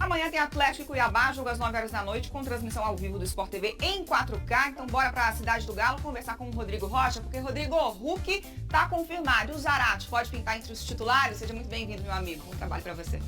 Amanhã tem Atlético e Cuiabá, jogo às 9 horas da noite, com transmissão ao vivo do Sport TV em 4K. Então bora pra Cidade do Galo conversar com o Rodrigo Rocha, porque Rodrigo, o Hulk tá confirmado. E o Zarate pode pintar entre os titulares? Seja muito bem-vindo, meu amigo. Bom trabalho pra você.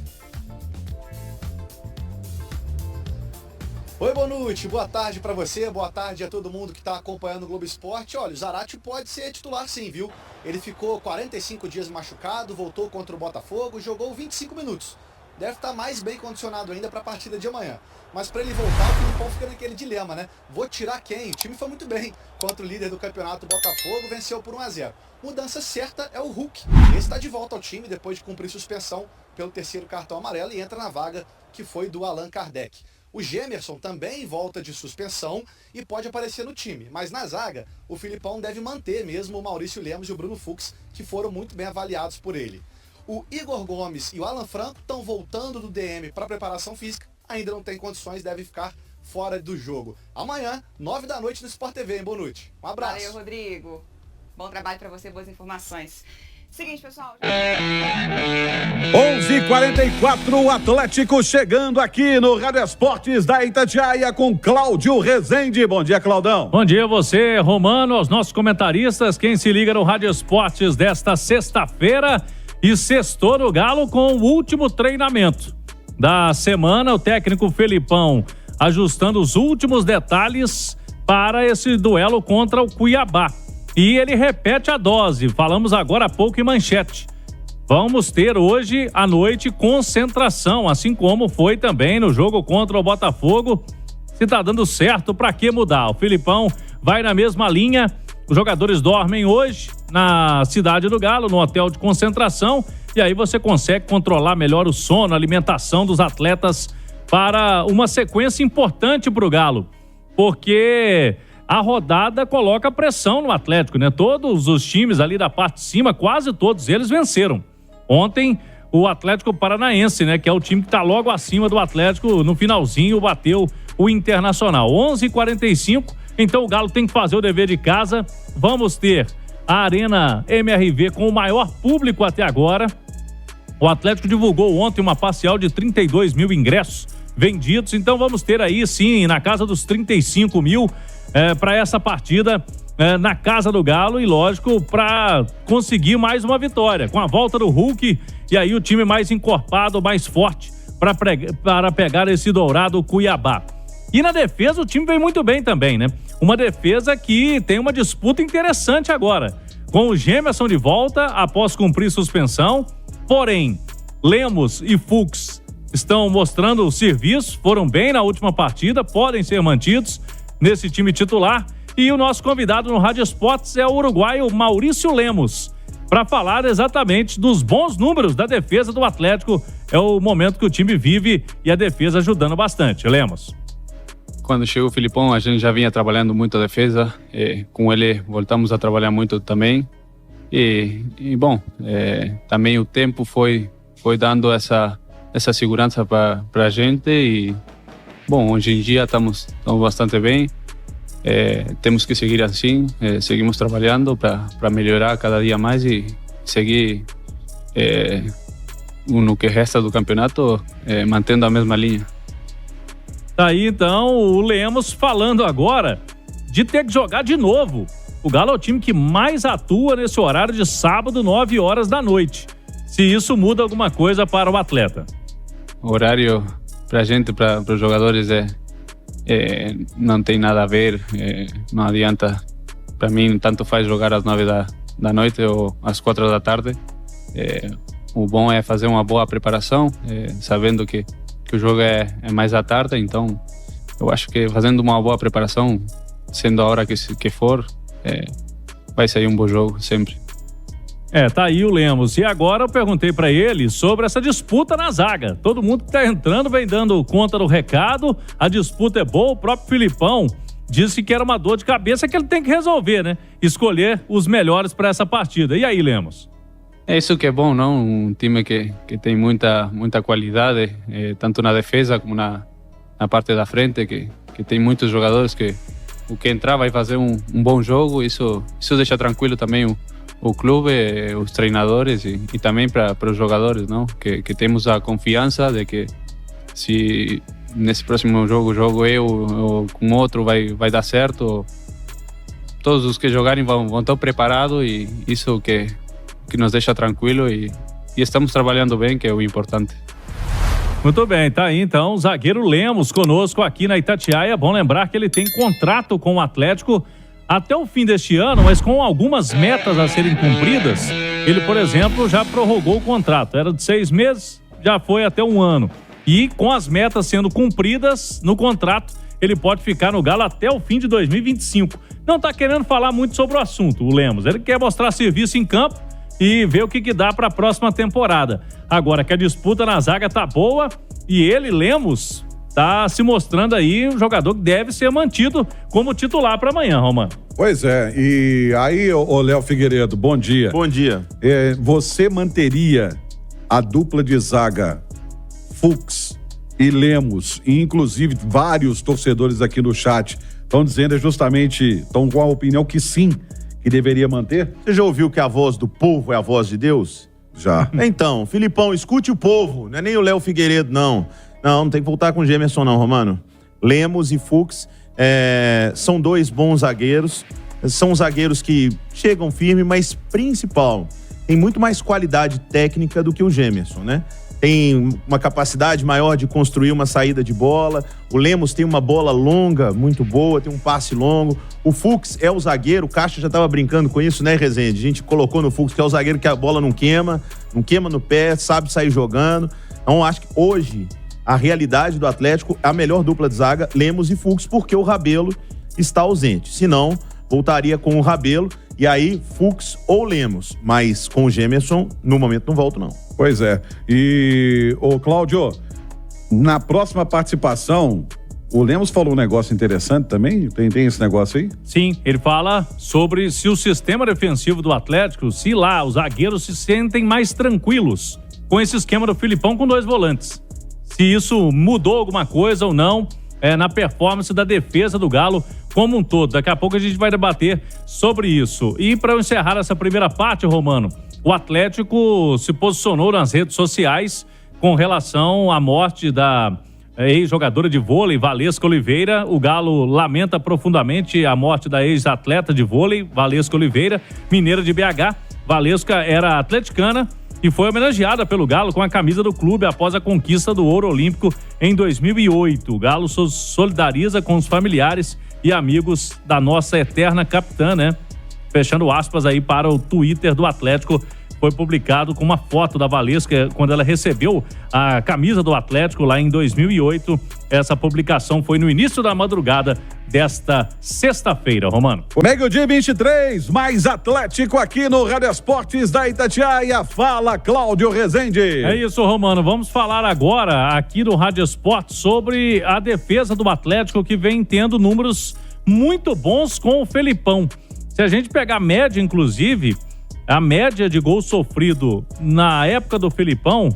Oi, Bonucci, boa tarde pra você, boa tarde a todo mundo que tá acompanhando o Globo Esporte. Olha, o Zarate pode ser titular sim, viu? Ele ficou 45 dias machucado, voltou contra o Botafogo, jogou 25 minutos. Deve estar mais bem condicionado ainda para a partida de amanhã. Mas para ele voltar, o Filipão fica naquele dilema, né? Vou tirar quem? O time foi muito bem contra o líder do campeonato, Botafogo, venceu por 1-0. Mudança certa é o Hulk. Ele está de volta ao time depois de cumprir suspensão pelo terceiro cartão amarelo e entra na vaga que foi do Allan Kardec. O Gemerson também volta de suspensão e pode aparecer no time. Mas na zaga, o Filipão deve manter mesmo o Maurício Lemos e o Bruno Fux, que foram muito bem avaliados por ele. O Igor Gomes e o Alan Franco estão voltando do DM para preparação física, ainda não tem condições, deve ficar fora do jogo. Amanhã, 9 da noite no Sport TV, hein, Bonucci? Um abraço. Valeu, Rodrigo. Bom trabalho para você, boas informações. Seguinte, pessoal. 11h44, o Atlético chegando aqui no Rádio Esportes da Itatiaia com Cláudio Rezende. Bom dia, Claudão. Bom dia a você, Romano, aos nossos comentaristas. Quem se liga no Rádio Esportes desta sexta-feira. E sextou no Galo com o último treinamento da semana. O técnico Felipão ajustando os últimos detalhes para esse duelo contra o Cuiabá. E ele repete a dose. Falamos agora há pouco em manchete. Vamos ter hoje à noite concentração, assim como foi também no jogo contra o Botafogo. Se tá dando certo, para que mudar? O Felipão vai na mesma linha. Os jogadores dormem hoje na Cidade do Galo, no hotel de concentração, e aí você consegue controlar melhor o sono, a alimentação dos atletas para uma sequência importante para o Galo, porque a rodada coloca pressão no Atlético, né? Todos os times ali da parte de cima, quase todos eles venceram. Ontem, o Atlético Paranaense, né, que é o time que está logo acima do Atlético, no finalzinho bateu o Internacional. 11h45. Então o Galo tem que fazer o dever de casa. Vamos ter a Arena MRV com o maior público até agora. O Atlético divulgou ontem uma parcial de 32 mil ingressos vendidos. Então vamos ter aí sim na casa dos 35 mil para essa partida na casa do Galo. E lógico, para conseguir mais uma vitória. Com a volta do Hulk e aí o time mais encorpado, mais forte para pegar esse dourado Cuiabá. E na defesa o time vem muito bem também, né? Uma defesa que tem uma disputa interessante agora, com o Gemerson de volta após cumprir suspensão. Porém, Lemos e Fux estão mostrando o serviço, foram bem na última partida, podem ser mantidos nesse time titular. E o nosso convidado no Rádio Esportes é o uruguaio Maurício Lemos, para falar exatamente dos bons números da defesa do Atlético. É o momento que o time vive e a defesa ajudando bastante. Lemos. Quando chegou o Filipão, a gente já vinha trabalhando muito a defesa. Com ele voltamos a trabalhar muito também. Bom, também o tempo foi dando essa segurança para a gente. E, bom, hoje em dia estamos bastante bem. Temos que seguir assim, seguimos trabalhando para melhorar cada dia mais e seguir no que resta do campeonato, mantendo a mesma linha. Tá aí então o Lemos falando agora de ter que jogar de novo. O Galo é o time que mais atua nesse horário de sábado, 9 horas da noite. Se isso muda alguma coisa para o atleta. O horário pra gente, para os jogadores, não tem nada a ver. Não adianta, para mim, tanto faz jogar às 9 da noite ou às 4 da tarde. O bom é fazer uma boa preparação, sabendo que o jogo é mais à tarde. Então eu acho que fazendo uma boa preparação, sendo a hora que for, vai sair um bom jogo sempre. Tá aí o Lemos. E agora eu perguntei para ele sobre essa disputa na zaga. Todo mundo que tá entrando vem dando conta do recado, a disputa é boa. O próprio Filipão disse que era uma dor de cabeça que ele tem que resolver, né? Escolher os melhores para essa partida. E aí, Lemos? É isso que é bom, não? Um time que tem muita qualidade, tanto na defesa como na parte da frente, que tem muitos jogadores que o que entrar vai fazer um bom jogo. Isso deixa tranquilo também o clube, os treinadores e também para os jogadores, não? Que temos a confiança de que se nesse próximo jogo eu ou com outro vai dar certo. Todos os que jogarem vão estar preparados e isso que nos deixa tranquilo e estamos trabalhando bem, que é o importante. Muito bem, tá aí então o zagueiro Lemos conosco aqui na Itatiaia. É bom lembrar que ele tem contrato com o Atlético até o fim deste ano, mas com algumas metas a serem cumpridas. Ele, por exemplo, já prorrogou o contrato. Era de 6 meses, já foi até 1 ano. E com as metas sendo cumpridas no contrato, ele pode ficar no Galo até o fim de 2025. Não tá querendo falar muito sobre o assunto, o Lemos. Ele quer mostrar serviço em campo e ver o que dá para a próxima temporada. Agora que a disputa na zaga tá boa e ele, Lemos, tá se mostrando aí um jogador que deve ser mantido como titular para amanhã, Romano. Pois é, e aí, ô Léo Figueiredo, bom dia. Bom dia. Você manteria a dupla de zaga Fux e Lemos, e inclusive vários torcedores aqui no chat estão dizendo estão com a opinião que sim, que deveria manter? Você já ouviu que a voz do povo é a voz de Deus? Já. Então, Filipão, escute o povo, não é nem o Léo Figueiredo, não. Não tem que voltar com o Gemerson não, Romano. Lemos e Fux são 2 bons zagueiros, são zagueiros que chegam firme, mas principal, tem muito mais qualidade técnica do que o Gemerson, né? Tem uma capacidade maior de construir uma saída de bola. O Lemos tem uma bola longa, muito boa, tem um passe longo. O Fux é o zagueiro, o Caixa já estava brincando com isso, né, Rezende? A gente colocou no Fux que é o zagueiro que a bola não queima no pé, sabe sair jogando. Então, acho que hoje a realidade do Atlético, a melhor dupla de zaga, Lemos e Fux, porque o Rabelo está ausente. Se não, voltaria com o Rabelo e aí Fux ou Lemos. Mas com o Gemerson, no momento não volto, não. Pois é. E, Cláudio, na próxima participação, o Lemos falou um negócio interessante também? Tem esse negócio aí? Sim, ele fala sobre se o sistema defensivo do Atlético, se lá os zagueiros se sentem mais tranquilos com esse esquema do Filipão com 2 volantes. Se isso mudou alguma coisa ou não na performance da defesa do Galo como um todo. Daqui a pouco a gente vai debater sobre isso. E para eu encerrar essa primeira parte, Romano, o Atlético se posicionou nas redes sociais com relação à morte da ex-jogadora de vôlei, Valesca Oliveira. O Galo lamenta profundamente a morte da ex-atleta de vôlei, Valesca Oliveira, mineira de BH. Valesca era atleticana e foi homenageada pelo Galo com a camisa do clube após a conquista do ouro olímpico em 2008. O Galo solidariza com os familiares e amigos da nossa eterna capitã, né? Fechando aspas aí para o Twitter do Atlético, foi publicado com uma foto da Valesca quando ela recebeu a camisa do Atlético lá em 2008. Essa publicação foi no início da madrugada desta sexta-feira, Romano. O meio-dia 23, mais Atlético aqui no Rádio Esportes da Itatiaia. Fala, Cláudio Rezende. É isso, Romano. Vamos falar agora aqui no Rádio Esportes sobre a defesa do Atlético, que vem tendo números muito bons com o Felipão. Se a gente pegar a média, inclusive, a média de gol sofrido na época do Felipão,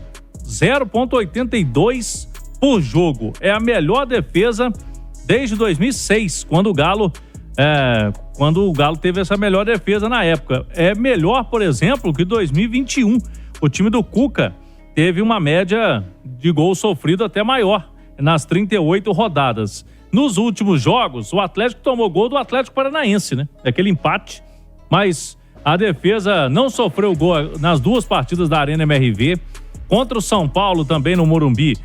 0,82 por jogo. É a melhor defesa desde 2006, quando o Galo teve essa melhor defesa na época. É melhor, por exemplo, que 2021. O time do Cuca teve uma média de gol sofrido até maior nas 38 rodadas. Nos últimos jogos, o Atlético tomou gol do Atlético Paranaense, né? Aquele empate, mas a defesa não sofreu gol nas 2 partidas da Arena MRV. Contra o São Paulo, também no Morumbi,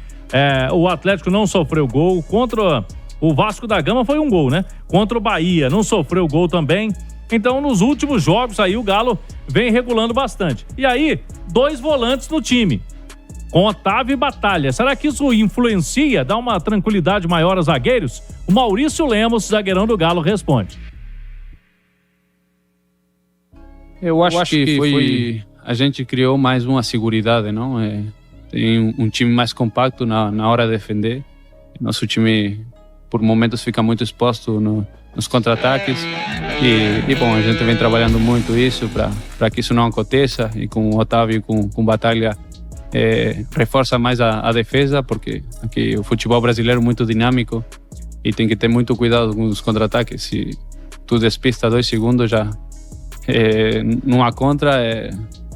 o Atlético não sofreu gol. Contra o Vasco da Gama foi um gol, né? Contra o Bahia, não sofreu gol também. Então, nos últimos jogos aí, o Galo vem regulando bastante. E aí, 2 volantes no time, com Otávio e Batalha. Será que isso influencia, dá uma tranquilidade maior aos zagueiros? O Maurício Lemos, zagueirão do Galo, responde. Eu acho que foi... A gente criou mais uma seguridade, não? Tem um time mais compacto na hora de defender. Nosso time, por momentos, fica muito exposto nos contra-ataques. E bom, a gente vem trabalhando muito isso para que isso não aconteça. E com o Otávio e com Batalha, reforça mais a defesa, porque aqui o futebol brasileiro é muito dinâmico e tem que ter muito cuidado com os contra-ataques. Se tu despista 2 segundos, já numa contra,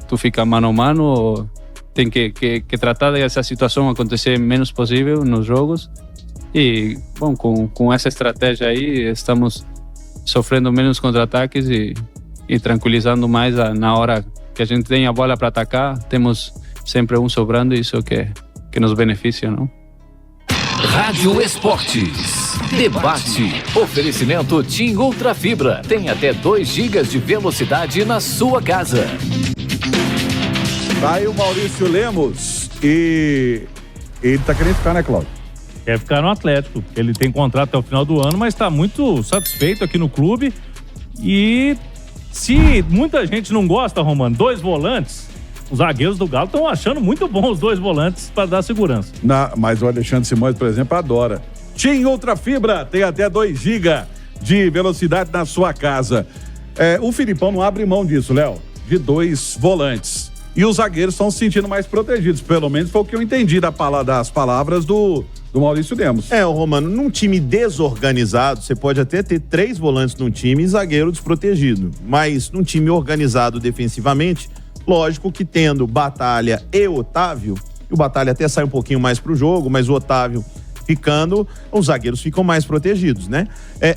tu fica mano a mano tem que tratar dessa situação acontecer menos possível nos jogos. E, bom, com essa estratégia aí, estamos sofrendo menos contra-ataques e tranquilizando mais na hora que a gente tem a bola para atacar. Temos sempre um sobrando e isso que nos beneficia, não? Rádio Esportes. Debate. Oferecimento TIM Ultra Fibra. Tem até 2 GB de velocidade na sua casa. Tá aí o Maurício Lemos e ele tá querendo ficar, né, Cláudio? Quer ficar no Atlético. Ele tem contrato até o final do ano, mas está muito satisfeito aqui no clube. E se muita gente não gosta, Romano, 2 volantes, os zagueiros do Galo estão achando muito bom os 2 volantes para dar segurança. Mas o Alexandre Simões, por exemplo, adora. TIM Ultra Fibra tem até 2 GB de velocidade na sua casa. O Filipão não abre mão disso, Léo, de 2 volantes. E os zagueiros estão se sentindo mais protegidos, pelo menos foi o que eu entendi das palavras do Maurício Lemos. Romano, num time desorganizado, você pode até ter 3 volantes num time e zagueiro desprotegido. Mas num time organizado defensivamente, lógico que tendo Batalha e Otávio, e o Batalha até sai um pouquinho mais pro jogo, mas o Otávio ficando, os zagueiros ficam mais protegidos, né?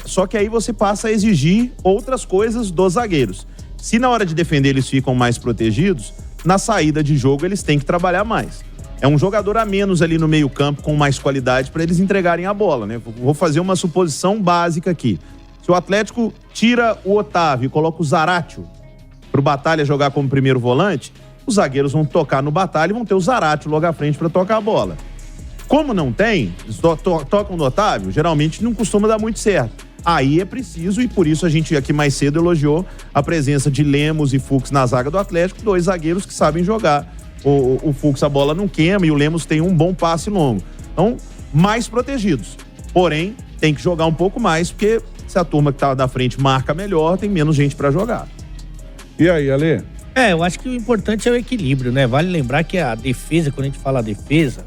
Só que aí você passa a exigir outras coisas dos zagueiros. Se na hora de defender eles ficam mais protegidos, na saída de jogo eles têm que trabalhar mais. É um jogador a menos ali no meio-campo com mais qualidade para eles entregarem a bola, né? Vou fazer uma suposição básica aqui. Se o Atlético tira o Otávio e coloca o Zaratio pro Batalha jogar como primeiro volante, os zagueiros vão tocar no Batalha e vão ter o Zaratio logo à frente para tocar a bola. Como não tem, eles tocam no Otávio, geralmente não costuma dar muito certo. Aí é preciso, e por isso a gente aqui mais cedo elogiou a presença de Lemos e Fux na zaga do Atlético, 2 zagueiros que sabem jogar. O Fux a bola não queima e o Lemos tem um bom passe longo. Então, mais protegidos. Porém, tem que jogar um pouco mais, porque se a turma que tá na frente marca melhor, tem menos gente para jogar. E aí, Ale? Eu acho que o importante é o equilíbrio, né? Vale lembrar que a defesa, quando a gente fala defesa,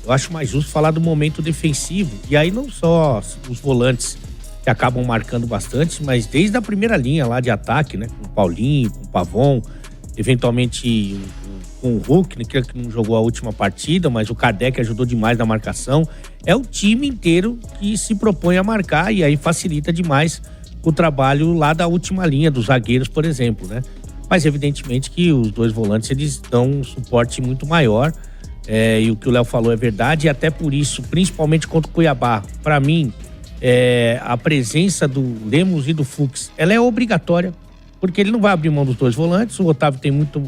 eu acho mais justo falar do momento defensivo. E aí não só os volantes que acabam marcando bastante, mas desde a primeira linha lá de ataque, né? Com o Paulinho, com o Pavon, eventualmente com o Hulk, né? Que não jogou a última partida, mas o Kardec ajudou demais na marcação. É o time inteiro que se propõe a marcar e aí facilita demais o trabalho lá da última linha, dos zagueiros, por exemplo, né? Mas evidentemente que os 2 volantes, eles dão um suporte muito maior, e o que o Léo falou é verdade, e até por isso, principalmente contra o Cuiabá, para mim, a presença do Lemos e do Fux, ela é obrigatória, porque ele não vai abrir mão dos 2 volantes. O Otávio tem muito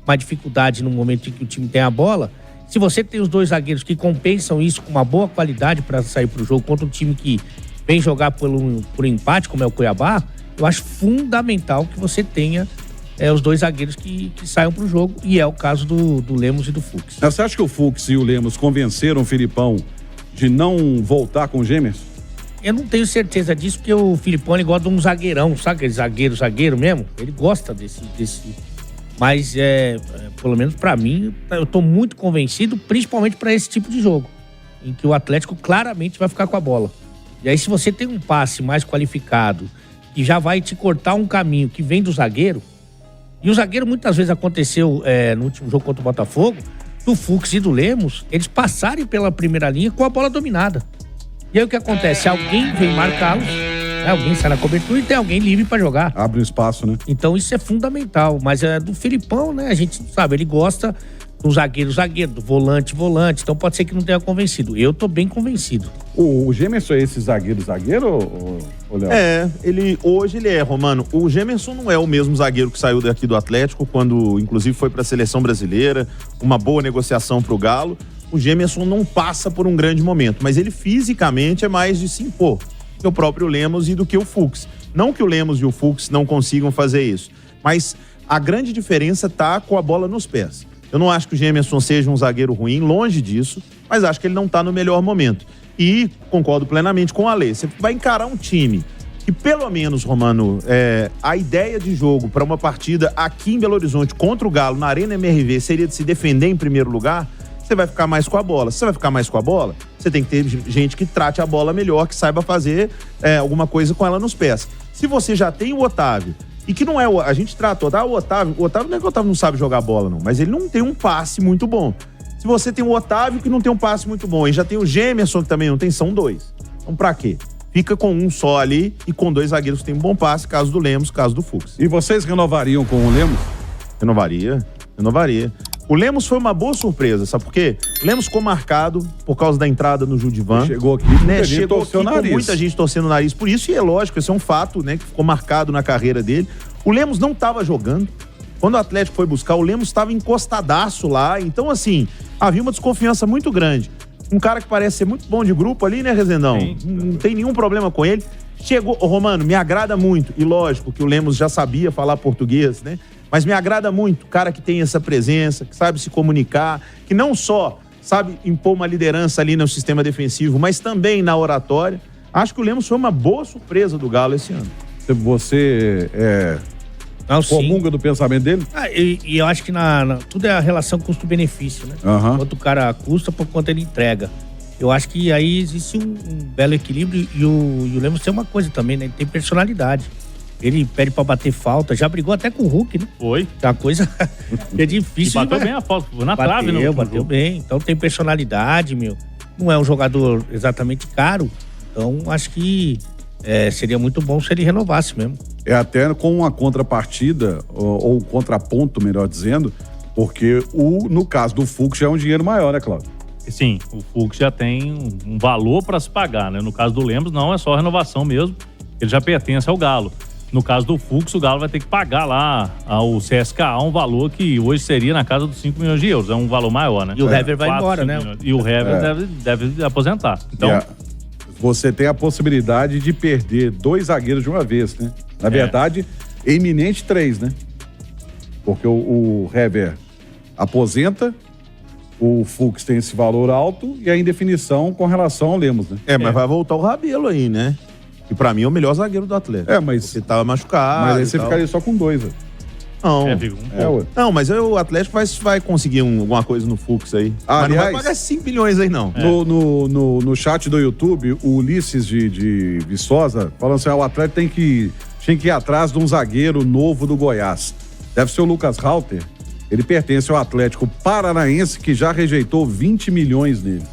mais dificuldade no momento em que o time tem a bola. Se você tem os 2 zagueiros que compensam isso com uma boa qualidade para sair pro jogo contra um time que vem jogar por empate, como é o Cuiabá, eu acho fundamental que você tenha os 2 zagueiros que saiam pro jogo, e é o caso do Lemos e do Fux. Você acha que o Fux e o Lemos convenceram o Filipão de não voltar com o Gemerson? Eu não tenho certeza disso, porque o Filipão, ele gosta de um zagueirão, sabe aquele zagueiro mesmo? Ele gosta desse... Mas, pelo menos pra mim, eu tô muito convencido, principalmente pra esse tipo de jogo, em que o Atlético claramente vai ficar com a bola. E aí, se você tem um passe mais qualificado, que já vai te cortar um caminho que vem do zagueiro, e o zagueiro muitas vezes aconteceu no último jogo contra o Botafogo, do Fux e do Lemos, eles passarem pela primeira linha com a bola dominada. E aí o que acontece? Alguém vem marcá-los, né? Alguém sai na cobertura e tem alguém livre pra jogar. Abre um espaço, né? Então isso é fundamental. Mas do Filipão, né? A gente sabe, ele gosta do zagueiro, do volante. Então pode ser que não tenha convencido. Eu tô bem convencido. O Gemerson é esse zagueiro, ou Léo? Hoje ele é, Romano. O Gemerson não é o mesmo zagueiro que saiu daqui do Atlético, quando inclusive foi pra seleção brasileira, uma boa negociação pro Galo. O Gemerson não passa por um grande momento, mas ele fisicamente é mais de se impor que o próprio Lemos e do que o Fux. Não que o Lemos e o Fux não consigam fazer isso, mas a grande diferença tá com a bola nos pés. Eu não acho que o Gemerson seja um zagueiro ruim, longe disso, mas acho que ele não tá no melhor momento. E concordo plenamente com o Ale. Você vai encarar um time que, pelo menos, Romano, a ideia de jogo para uma partida aqui em Belo Horizonte contra o Galo, na Arena MRV, seria de se defender em primeiro lugar. Você vai ficar mais com a bola. Se você vai ficar mais com a bola, você tem que ter gente que trate a bola melhor, que saiba fazer alguma coisa com ela nos pés. Se você já tem o Otávio, E que não é... A gente trata o Otávio não é que o Otávio não sabe jogar bola, não. Mas ele não tem um passe muito bom. Se você tem o Otávio que não tem um passe muito bom e já tem o Gemerson que também não tem, são 2. Então pra quê? Fica com um só ali e com 2 zagueiros que tem um bom passe, caso do Lemos, caso do Fux. E vocês renovariam com o Lemos? Renovaria. O Lemos foi uma boa surpresa, sabe por quê? O Lemos ficou marcado por causa da entrada no Judivan. Chegou aqui, Chegou aqui com muita gente torcendo o nariz. Por isso, e é lógico, esse é um fato, né, que ficou marcado na carreira dele. O Lemos não estava jogando. Quando o Atlético foi buscar, o Lemos estava encostadaço lá. Então, assim, havia uma desconfiança muito grande. Um cara que parece ser muito bom de grupo ali, né, Rezendão? Sim. Não tem nenhum problema com ele. Chegou, Romano, me agrada muito. E lógico que o Lemos já sabia falar português, né? Mas me agrada muito o cara que tem essa presença, que sabe se comunicar, que não só sabe impor uma liderança ali no sistema defensivo, mas também na oratória. Acho que o Lemos foi uma boa surpresa do Galo esse ano. Você comunga do pensamento dele? E eu acho que tudo é a relação custo-benefício, né? Quanto o cara custa, por quanto ele entrega. Eu acho que aí existe um belo equilíbrio e o Lemos tem uma coisa também, né? Ele tem personalidade. Ele pede pra bater falta, já brigou até com o Hulk, né? Foi. É uma coisa que é difícil. E bateu bem a falta, na trave, né? Bateu bem. Então tem personalidade, meu. Não é um jogador exatamente caro. Então acho que seria muito bom se ele renovasse mesmo. É até com uma contrapartida, ou contraponto, melhor dizendo, porque no caso do Fux já é um dinheiro maior, né, Cláudio? Sim, o Fux já tem um valor para se pagar, né? No caso do Lemos, não, é só renovação mesmo. Ele já pertence ao Galo. No caso do Fux, o Galo vai ter que pagar lá ao CSKA um valor que hoje seria na casa dos 5 milhões de euros. É um valor maior, né? E o Hever vai embora, né? Milhões. E o Hever deve aposentar. Então, você tem a possibilidade de perder 2 zagueiros de uma vez, né? Na verdade, eminente 3, né? Porque o Hever aposenta, o Fux tem esse valor alto e a indefinição com relação ao Lemos, né? Mas vai voltar o Rabelo aí, né? Que pra mim é o melhor zagueiro do Atlético. Mas... Você tava machucado. Mas aí você ficaria só com 2, velho. Não. Não, mas o Atlético vai conseguir alguma coisa no Fux aí. Mas não vai pagar 5 milhões aí, não. No chat do YouTube, o Ulisses de Viçosa falando assim, o Atlético tinha que ir atrás de um zagueiro novo do Goiás. Deve ser o Lucas Halter. Ele pertence ao Atlético Paranaense, que já rejeitou 20 milhões nele.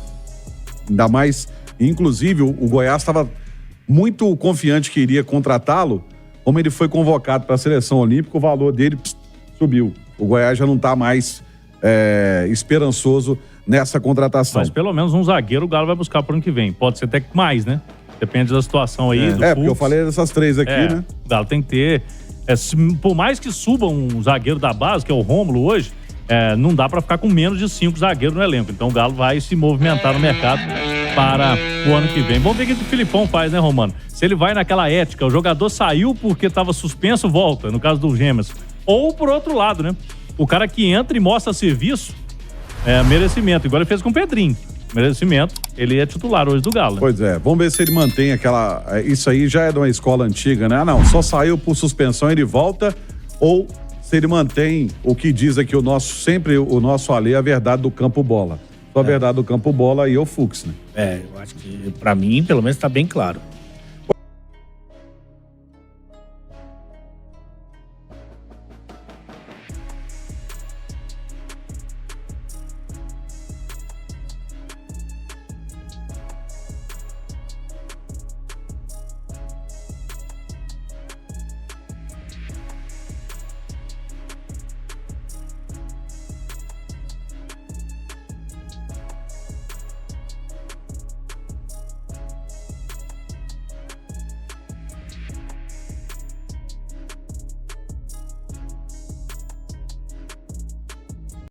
Ainda mais, inclusive, o Goiás estava muito confiante que iria contratá-lo. Como ele foi convocado para a seleção olímpica, o valor dele subiu. O Goiás já não está mais esperançoso nessa contratação. Mas pelo menos um zagueiro o Galo vai buscar para o ano que vem. Pode ser até mais, né? Depende da situação aí. Do porque eu falei dessas 3 aqui, né? O Galo tem que ter... por mais que suba um zagueiro da base, que é o Rômulo hoje, não dá para ficar com menos de 5 zagueiros no elenco. Então o Galo vai se movimentar no mercado para o ano que vem. Vamos ver o que o Filipão faz, né, Romano? Se ele vai naquela ética, o jogador saiu porque estava suspenso, volta, no caso do Gemerson. Ou por outro lado, né? O cara que entra e mostra serviço, merecimento. Igual ele fez com o Pedrinho. Merecimento, ele é titular hoje do Galo. Né? Pois é, vamos ver se ele mantém aquela... Isso aí já é de uma escola antiga, né? Não, só saiu por suspensão, ele volta, ou se ele mantém o que diz aqui o nosso Alê, a verdade do campo bola. Só a verdade do campo bola aí é o Fux, né? Eu acho que pra mim, pelo menos, tá bem claro.